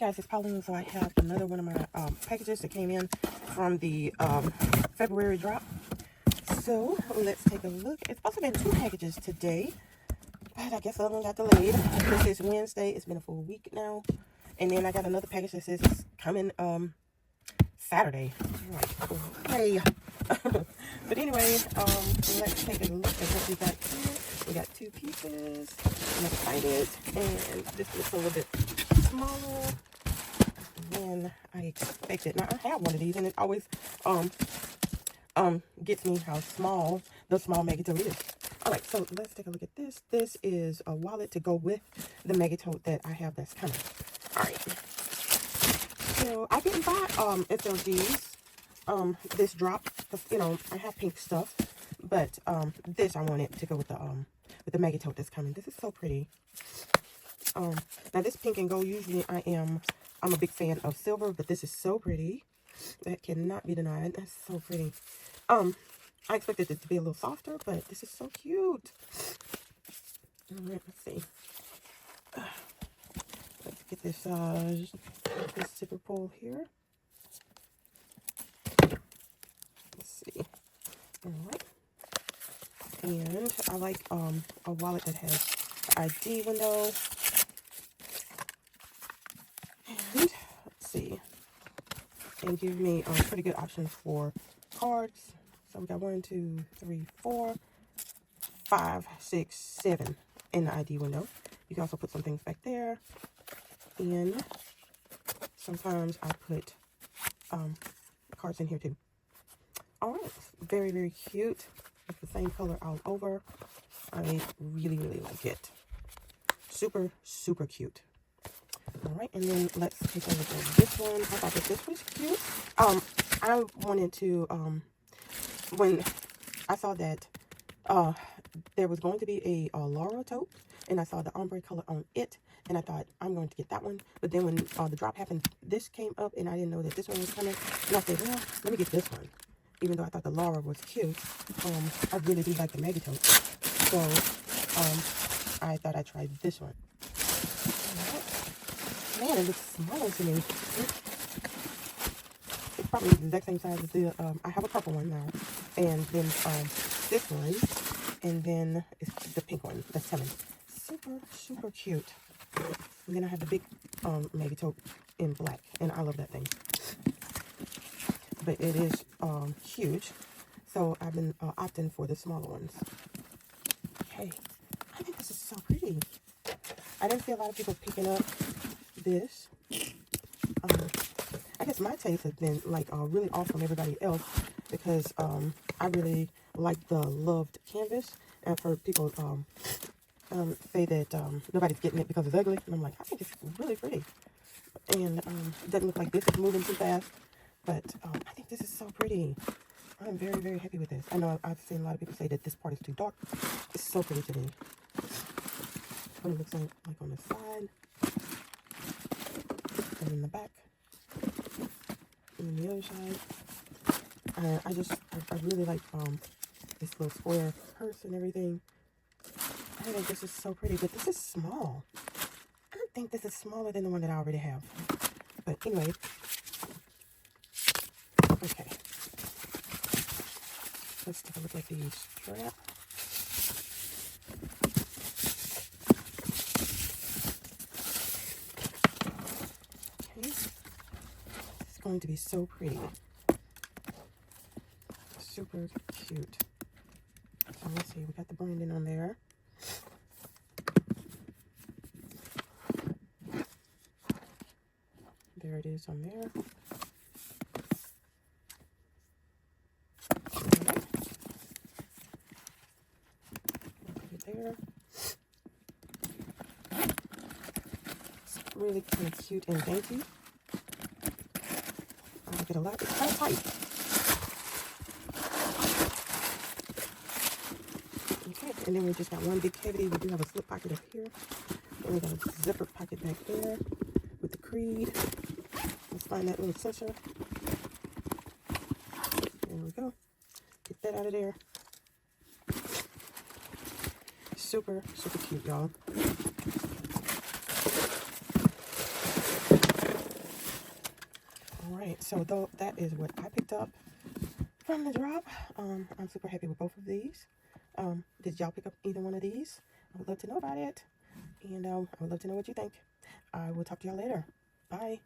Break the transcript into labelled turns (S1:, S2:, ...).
S1: guys, it's Pauline. So I have another one of my packages that came in from the February drop. So let's take a look. It's supposed to have been 2 packages today, but I guess the other one got delayed. This is Wednesday. It's been a full week now. And then I got another package that says it's coming Saturday. Hey. But anyway, let's take a look at what we got here. We got 2 pieces. I'm excited. And this looks a little bit smaller than I expected. Now I have one of these, and it always gets me how small the small Maggie Tote is. Alright, so let's take a look at this. This is a wallet to go with the Maggie Tote that I have that's coming. Alright. So I didn't buy SLGs this drop, because you know I have pink stuff, but this I wanted to go with the Maggie Tote that's coming. This is so pretty. Now this pink and gold, usually I'm a big fan of silver, but this is so pretty. That cannot be denied. That's so pretty. I expected it to be a little softer, but this is so cute. Alright, let's see. Let's get this zipper pull here. Let's see. Alright. And I like a wallet that has an ID window. And let's see. And give me pretty good options for cards. So we got 1, 2, 3, 4, 5, 6, 7 in the ID window. You can also put some things back there. And sometimes I put cards in here too. Alright, very, very cute. It's the same color all over. I really, really like it. Super, super cute. Alright, and then let's take a look at this one. I thought that this was cute. I wanted to, when I saw that there was going to be a Laura tote, and I saw the ombre color on it, and I thought, I'm going to get that one. But then when the drop happened, this came up, and I didn't know that this one was coming. And I said, well, let me get this one. Even though I thought the Laura was cute, I really do like the Maggie Tote. So, I thought I'd try this one. Man, it looks smaller to me. It's probably the exact same size as the, I have a purple one now. And then, this one. And then it's the pink one that's coming. Super, super cute. And then I have the big, Maggie Tote in black. And I love that thing. But it is, huge. So I've been, opting for the smaller ones. Okay. I think this is so pretty. I didn't see a lot of people picking up this. I guess my taste has been like really off from everybody else because I really like the loved canvas. And I've heard people say that nobody's getting it because it's ugly, and I'm like, I think it's really pretty. And it doesn't look like this is moving too fast, but I think this is so pretty. I'm very, very happy with this. I know I've seen a lot of people say that this part is too dark. It's so pretty to me. What it looks like on the side. And in the back, and then the other side. I really like this little square purse and everything. I think this is so pretty, but this is small. I think this is smaller than the one that I already have. But anyway, okay. Let's take a look at the strap. Going to be so pretty. Super cute. So let's see, we got the branding on there. There it is on there. Okay. Put it there. It's really kind of cute and dainty. Get a lot. It's kind of tight. Okay, and then we just got one big cavity. We do have a slip pocket up here. And we got a zipper pocket back there with the creed. Let's find that little sensor. There we go. Get that out of there. Super, super cute, y'all. right, so though that is what I picked up from the drop. I'm super happy with both of these. Did y'all pick up either one of these? I would love to know about it. And I would love to know what you think. I will talk to y'all later. Bye.